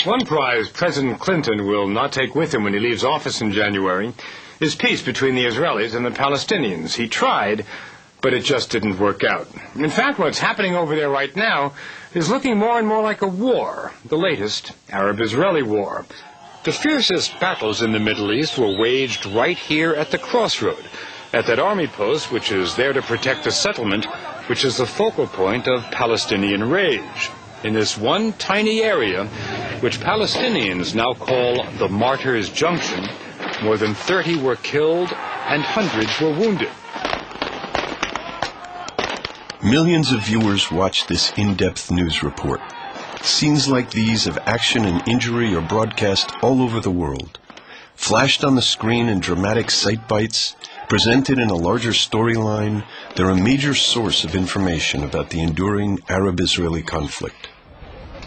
One prize President Clinton will not take with him when he leaves office in January is peace between the Israelis and the Palestinians. He tried, but it just didn't work out. In fact, what's happening over there right now is looking more and more like a war, the latest Arab-Israeli war. The fiercest battles in the Middle East were waged right here at the crossroad, at that army post which is there to protect the settlement, which is the focal point of Palestinian rage. In this one tiny area, which Palestinians now call the Martyrs' Junction, more than 30 were killed and hundreds were wounded. Millions of viewers watch this in-depth news report. Scenes like these of action and injury are broadcast all over the world. Flashed on the screen in dramatic sight bites, presented in a larger storyline, they're a major source of information about the enduring Arab-Israeli conflict.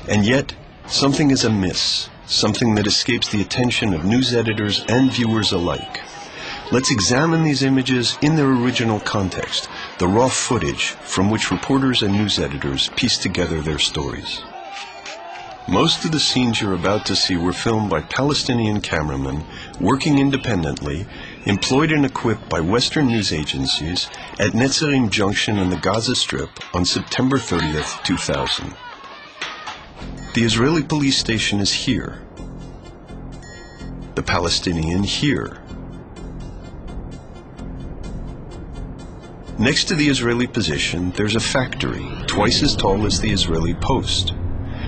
And yet, something is amiss, something that escapes the attention of news editors and viewers alike. Let's examine these images in their original context, the raw footage from which reporters and news editors piece together their stories. Most of the scenes you're about to see were filmed by Palestinian cameramen working independently, employed and equipped by Western news agencies at Netzarim Junction in the Gaza Strip on September 30th, 2000. The Israeli police station is here. The Palestinian here. Next to the Israeli position, there's a factory twice as tall as the Israeli post.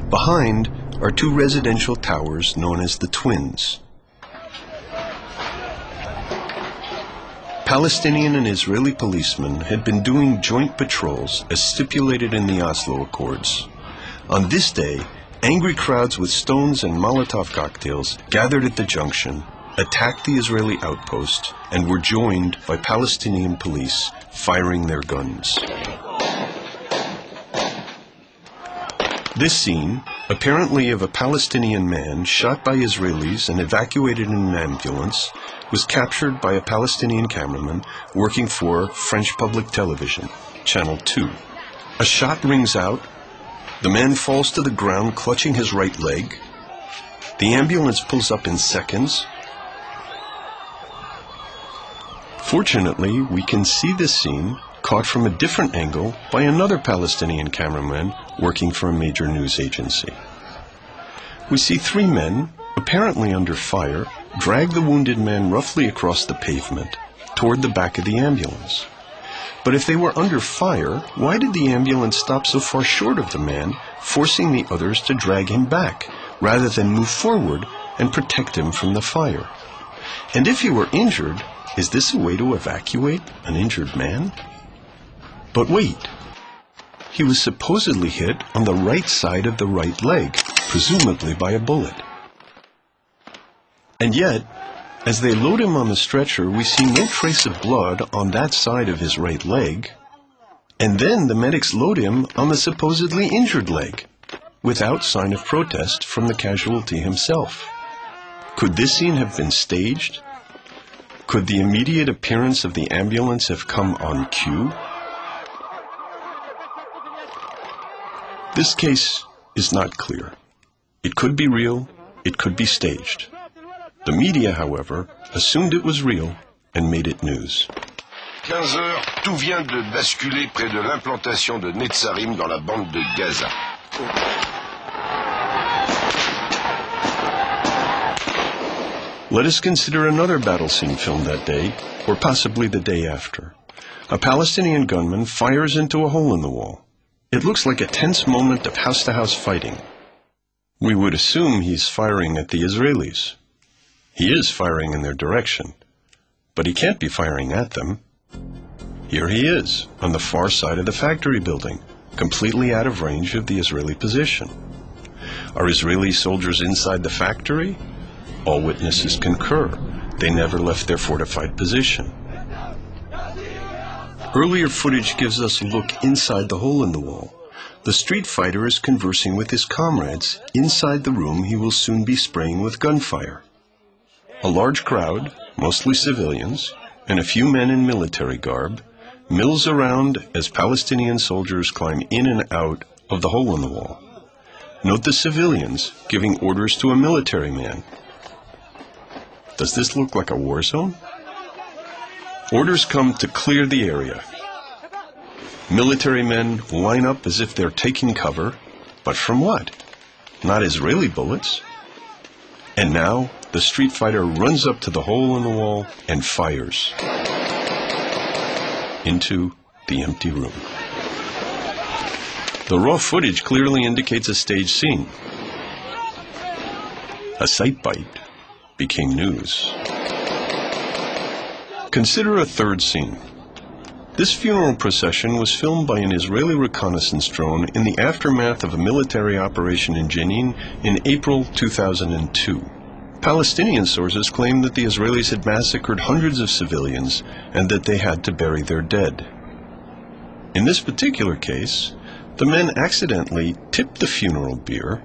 Behind are two residential towers known as the Twins. Palestinian and Israeli policemen had been doing joint patrols as stipulated in the Oslo Accords. On this day, angry crowds with stones and Molotov cocktails gathered at the junction, attacked the Israeli outpost, and were joined by Palestinian police firing their guns. This scene, apparently of a Palestinian man shot by Israelis and evacuated in an ambulance, was captured by a Palestinian cameraman working for French public television, Channel 2. A shot rings out. The man falls to the ground clutching his right leg. The ambulance pulls up in seconds. Fortunately, we can see this scene caught from a different angle by another Palestinian cameraman working for a major news agency. We see three men, apparently under fire, drag the wounded man roughly across the pavement toward the back of the ambulance. But if they were under fire, why did the ambulance stop so far short of the man, forcing the others to drag him back, rather than move forward and protect him from the fire? And if he were injured, is this a way to evacuate an injured man? But wait, he was supposedly hit on the right side of the right leg, presumably by a bullet. And yet, as they load him on the stretcher, we see no trace of blood on that side of his right leg. And then the medics load him on the supposedly injured leg, without sign of protest from the casualty himself. Could this scene have been staged? Could the immediate appearance of the ambulance have come on cue? This case is not clear. It could be real, it could be staged. The media, however, assumed it was real and made it news. 15 heures, tout vient de basculer près de l'implantation de Netzarim dans la bande de Gaza. Let us consider another battle scene filmed that day, or possibly the day after. A Palestinian gunman fires into a hole in the wall. It looks like a tense moment of house-to-house fighting. We would assume he's firing at the Israelis. He is firing in their direction, but he can't be firing at them. Here he is, on the far side of the factory building, completely out of range of the Israeli position. Are Israeli soldiers inside the factory? All witnesses concur. They never left their fortified position. Earlier footage gives us a look inside the hole in the wall. The street fighter is conversing with his comrades inside the room he will soon be spraying with gunfire. A large crowd, mostly civilians, and a few men in military garb, mills around as Palestinian soldiers climb in and out of the hole in the wall. Note the civilians giving orders to a military man. Does this look like a war zone? Orders come to clear the area. Military men line up as if they're taking cover, but from what? Not Israeli bullets. And now the street fighter runs up to the hole in the wall and fires into the empty room. The raw footage clearly indicates a staged scene. A sight bite became news. Consider a third scene. This funeral procession was filmed by an Israeli reconnaissance drone in the aftermath of a military operation in Jenin in April 2002. Palestinian sources claim that the Israelis had massacred hundreds of civilians and that they had to bury their dead. In this particular case, the men accidentally tipped the funeral bier,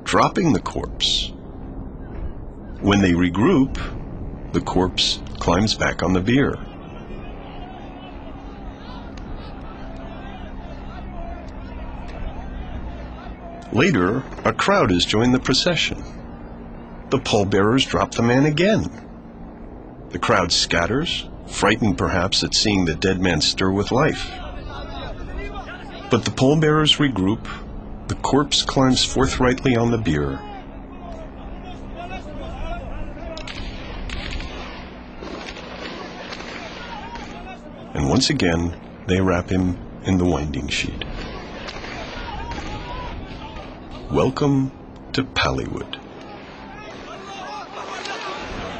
dropping the corpse. When they regroup, the corpse climbs back on the bier. Later, a crowd has joined the procession. The pallbearers drop the man again. The crowd scatters, frightened perhaps at seeing the dead man stir with life. But the pallbearers regroup, the corpse climbs forthrightly on the bier. And once again, they wrap him in the winding sheet. Welcome to Pallywood.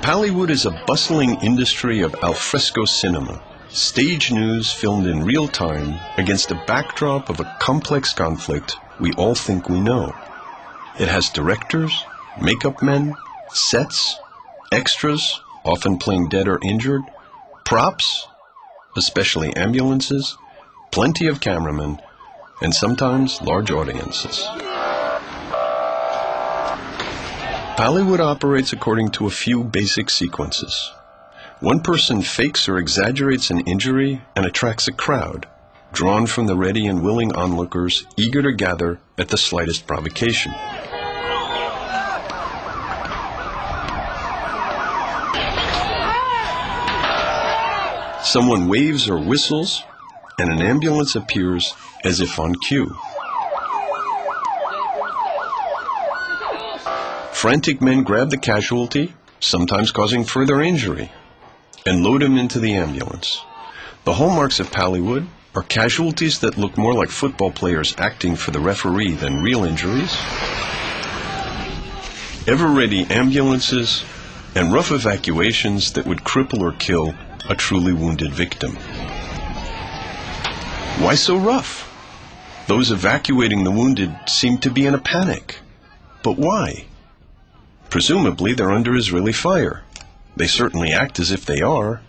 Pallywood is a bustling industry of alfresco cinema, stage news filmed in real time against a backdrop of a complex conflict we all think we know. It has directors, makeup men, sets, extras, often playing dead or injured, props, especially ambulances, plenty of cameramen, and sometimes large audiences. Pallywood operates according to a few basic sequences. One person fakes or exaggerates an injury and attracts a crowd, drawn from the ready and willing onlookers eager to gather at the slightest provocation. Someone waves or whistles, and an ambulance appears as if on cue. Frantic men grab the casualty, sometimes causing further injury, and load him into the ambulance. The hallmarks of Pallywood are casualties that look more like football players acting for the referee than real injuries, ever-ready ambulances, and rough evacuations that would cripple or kill a truly wounded victim. Why so rough? Those evacuating the wounded seem to be in a panic. But why? Presumably they're under Israeli fire. They certainly act as if they are.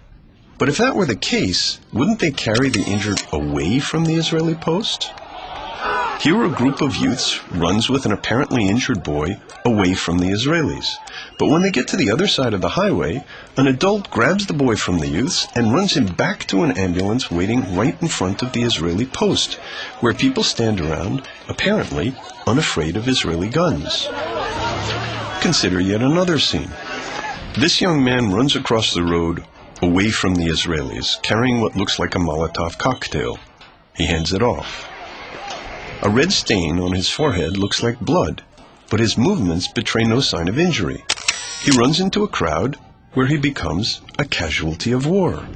But if that were the case, wouldn't they carry the injured away from the Israeli post? Here a group of youths runs with an apparently injured boy away from the Israelis. But when they get to the other side of the highway, an adult grabs the boy from the youths and runs him back to an ambulance waiting right in front of the Israeli post, where people stand around, apparently unafraid of Israeli guns. Consider yet another scene. This young man runs across the road away from the Israelis, carrying what looks like a Molotov cocktail. He hands it off. A red stain on his forehead looks like blood, but his movements betray no sign of injury. He runs into a crowd where he becomes a casualty of war.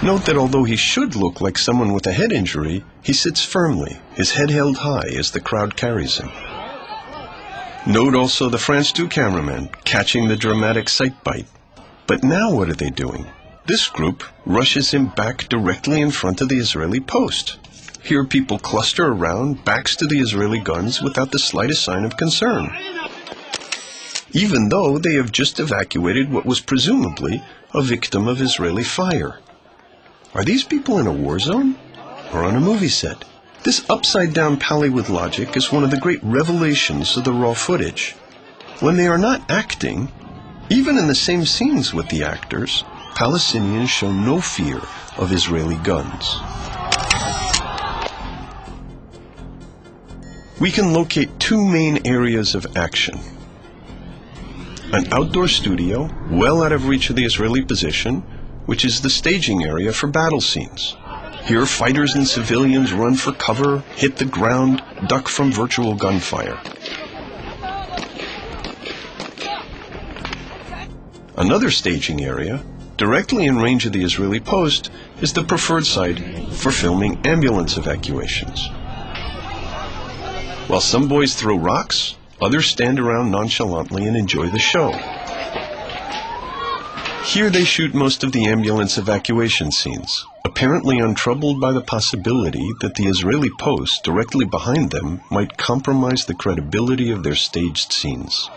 Note that although he should look like someone with a head injury, he sits firmly, his head held high as the crowd carries him. Note also the France 2 cameramen catching the dramatic sight bite. But now what are they doing? This group rushes him back directly in front of the Israeli post. Here people cluster around, backs to the Israeli guns without the slightest sign of concern, even though they have just evacuated what was presumably a victim of Israeli fire. Are these people in a war zone or on a movie set? This upside-down Pallywood logic is one of the great revelations of the raw footage. When they are not acting, even in the same scenes with the actors, Palestinians show no fear of Israeli guns. We can locate two main areas of action. An outdoor studio, well out of reach of the Israeli position, which is the staging area for battle scenes. Here, fighters and civilians run for cover, hit the ground, duck from virtual gunfire. Another staging area, directly in range of the Israeli post, is the preferred site for filming ambulance evacuations. While some boys throw rocks, others stand around nonchalantly and enjoy the show. Here they shoot most of the ambulance evacuation scenes, apparently untroubled by the possibility that the Israeli post directly behind them might compromise the credibility of their staged scenes.